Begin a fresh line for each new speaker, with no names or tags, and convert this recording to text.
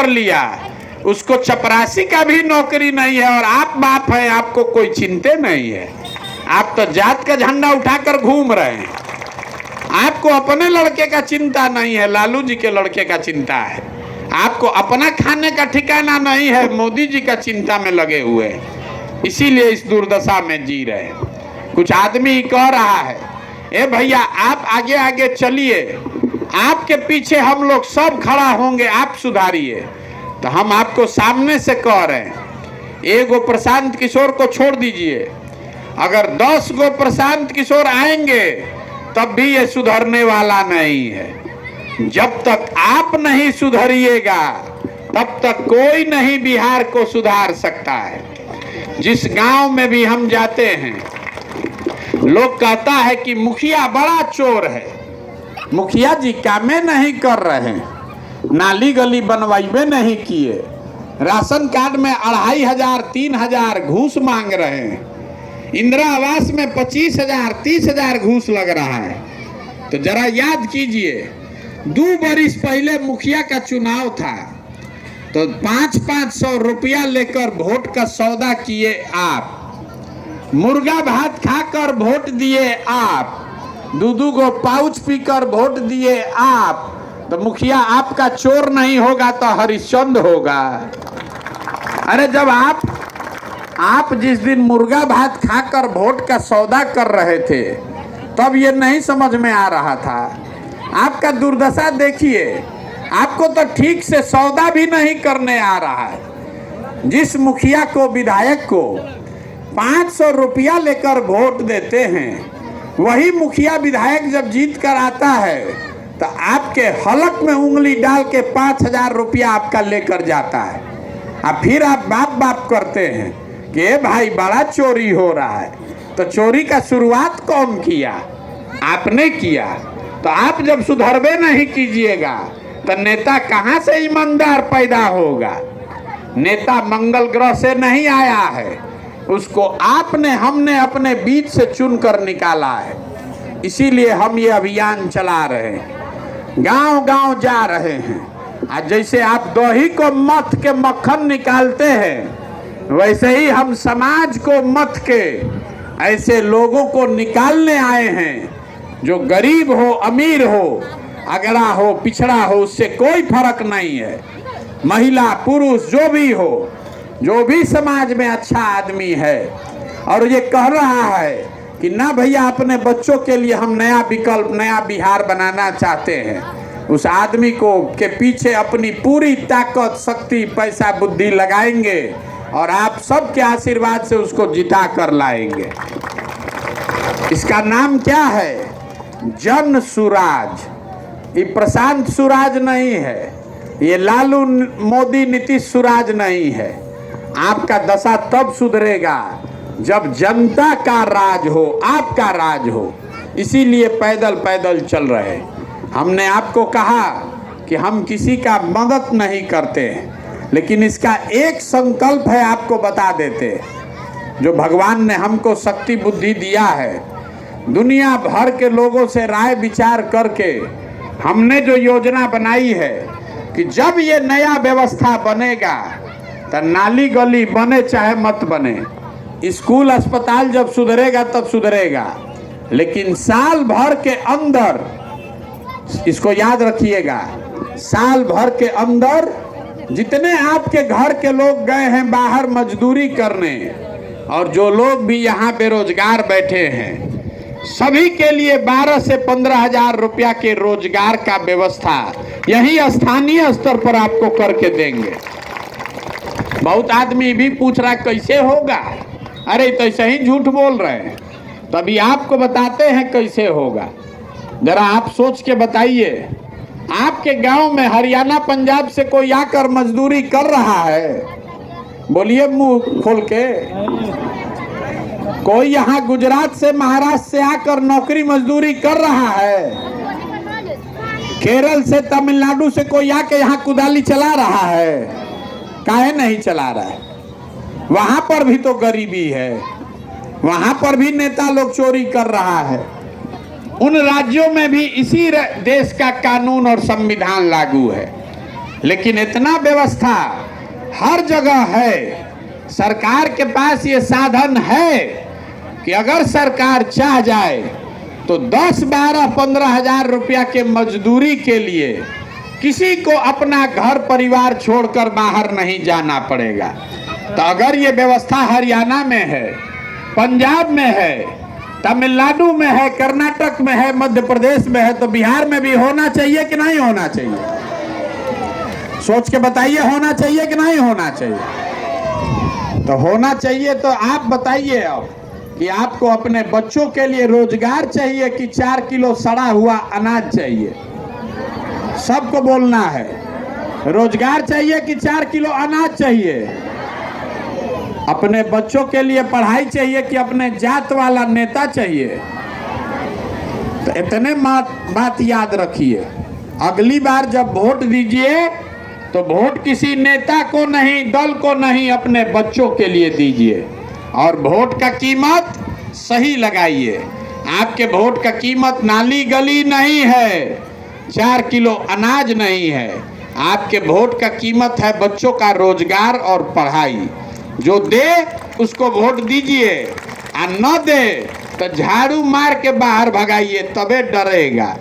कर लिया, उसको चपरासी का भी नौकरी नहीं है और आप बाप हैं, आपको कोई चिंता नहीं है। आप तो जात का झंडा उठाकर घूम रहे हैं। आपको अपने लड़के का चिंता नहीं है, लालू जी के लड़के का चिंता है। आपको अपना खाने का ठिकाना नहीं है, मोदी जी का चिंता में लगे हुए हैं, इसीलिए इस दुर्दशा में जी रहे हैं। कुछ आदमी कह रहा है, ए भैया आप आगे आगे चलिए, आपके पीछे हम लोग सब खड़ा होंगे, आप सुधारिए। तो हम आपको सामने से कह रहे हैं, एगो प्रशांत किशोर को छोड़ दीजिए, अगर 10 गो प्रशांत किशोर आएंगे तब भी ये सुधरने वाला नहीं है। जब तक आप नहीं सुधरिएगा तब तक कोई नहीं बिहार को सुधार सकता है। जिस गांव में भी हम जाते हैं, लोग कहता है कि मुखिया बड़ा चोर है। मुखिया जी कामे नहीं कर रहे, नाली गली बनवाइबे नहीं किए, राशन कार्ड में 2500 3000 घूस मांग रहे हैं, इंदिरा आवास में 25,000 30,000 घूस लग रहा है। तो जरा याद कीजिए, 2 बरिस पहले मुखिया का चुनाव था तो 500 रुपया लेकर वोट का सौदा किए आप, मुर्गा भात खाकर वोट दिए आप, 2 गो पाउच पीकर वोट दिए आप। तो मुखिया आपका चोर नहीं होगा तो हरिश्चंद्र होगा। अरे जब आप जिस दिन मुर्गा भात खाकर वोट का सौदा कर रहे थे तब ये नहीं समझ में आ रहा था। आपका दुर्दशा देखिए, आपको तो ठीक से सौदा भी नहीं करने आ रहा है। जिस मुखिया को, विधायक को 500 रुपया लेकर वोट देते हैं, वही मुखिया विधायक जब जीत कर आता है तो आपके हलक में उंगली डाल के 5000 रुपया आपका लेकर जाता है। अब फिर आप बाप बाप करते हैं कि भाई बड़ा चोरी हो रहा है। तो चोरी का शुरुआत कौन किया? आपने किया। तो आप जब सुधरबे नहीं कीजिएगा तो नेता कहाँ से ईमानदार पैदा होगा? नेता मंगल ग्रह से नहीं आया है, उसको आपने हमने अपने बीच से चुनकर निकाला है। इसीलिए हम ये अभियान चला रहे हैं, गांव गांव जा रहे हैं। आज जैसे आप दही को मथ के मक्खन निकालते हैं, वैसे ही हम समाज को मथ के ऐसे लोगों को निकालने आए हैं जो गरीब हो, अमीर हो, अगड़ा हो, पिछड़ा हो, उससे कोई फर्क नहीं है। महिला पुरुष जो भी हो, जो भी समाज में अच्छा आदमी है और ये कह रहा है कि ना भैया अपने बच्चों के लिए हम नया विकल्प, नया बिहार बनाना चाहते हैं, उस आदमी को के पीछे अपनी पूरी ताकत, शक्ति, पैसा, बुद्धि लगाएंगे और आप सबके आशीर्वाद से उसको जिता कर लाएंगे। इसका नाम क्या है? जन सुराज। ये प्रशांत सुराज नहीं है, ये लालू मोदी नीतीश सुराज नहीं है। आपका दशा तब सुधरेगा जब जनता का राज हो, आपका राज हो। इसीलिए पैदल पैदल चल रहे। हमने आपको कहा कि हम किसी का मदद नहीं करते हैं, लेकिन इसका एक संकल्प है, आपको बता देते। जो भगवान ने हमको शक्ति बुद्धि दिया है, दुनिया भर के लोगों से राय विचार करके हमने जो योजना बनाई है कि जब ये नया व्यवस्था बनेगा तो नाली गली बने चाहे मत बने, स्कूल अस्पताल जब सुधरेगा तब सुधरेगा, लेकिन साल भर के अंदर, इसको याद रखिएगा, साल भर के अंदर जितने आपके घर के लोग गए हैं बाहर मजदूरी करने और जो लोग भी यहाँ बेरोजगार बैठे हैं, सभी के लिए 12 से 15,000 रुपया के रोजगार का व्यवस्था यही स्थानीय स्तर पर आपको करके देंगे। बहुत आदमी भी पूछ रहा कैसे होगा? अरे तो ऐसे ही झूठ बोल रहे हैं, तभी आपको बताते हैं कैसे होगा। जरा आप सोच के बताइए, आपके गांव में हरियाणा पंजाब से कोई आकर मजदूरी कर रहा है? बोलिए मुंह खोल के। कोई यहाँ गुजरात से, महाराष्ट्र से आकर नौकरी मजदूरी कर रहा है? केरल से, तमिलनाडु से कोई आके यहाँ कुदाली चला रहा है? काहे नहीं चला रहा है? वहां पर भी तो गरीबी है, वहां पर भी नेता लोग चोरी कर रहा है। उन राज्यों में भी इसी देश का कानून और संविधान लागू है। लेकिन इतना व्यवस्था हर जगह है, सरकार के पास ये साधन है कि अगर सरकार चाह जाए तो 10, 12, 15 हजार रुपया के मजदूरी के लिए किसी को अपना घर परिवार छोड़कर बाहर नहीं जाना पड़ेगा। तो अगर ये व्यवस्था हरियाणा में है, पंजाब में है, तमिलनाडु में है, कर्नाटक में है, मध्य प्रदेश में है, तो बिहार में भी होना चाहिए कि नहीं होना चाहिए? सोच के बताइए, होना चाहिए कि नहीं होना चाहिए? तो होना चाहिए। तो आप बताइए अब कि आपको अपने बच्चों के लिए रोजगार चाहिए कि 4 किलो सड़ा हुआ अनाज चाहिए? सबको बोलना है, रोजगार चाहिए कि 4 किलो अनाज चाहिए? अपने बच्चों के लिए पढ़ाई चाहिए कि अपने जात वाला नेता चाहिए? तो इतने बात याद रखिए, अगली बार जब वोट दीजिए तो वोट किसी नेता को नहीं, दल को नहीं, अपने बच्चों के लिए दीजिए। और वोट का कीमत सही लगाइए। आपके वोट का कीमत नाली गली नहीं है, 4 किलो अनाज नहीं है। आपके वोट का कीमत है बच्चों का रोजगार और पढ़ाई। जो दे उसको वोट दीजिए, और न दे तो झाड़ू मार के बाहर भगाइए, तबे डरेगा।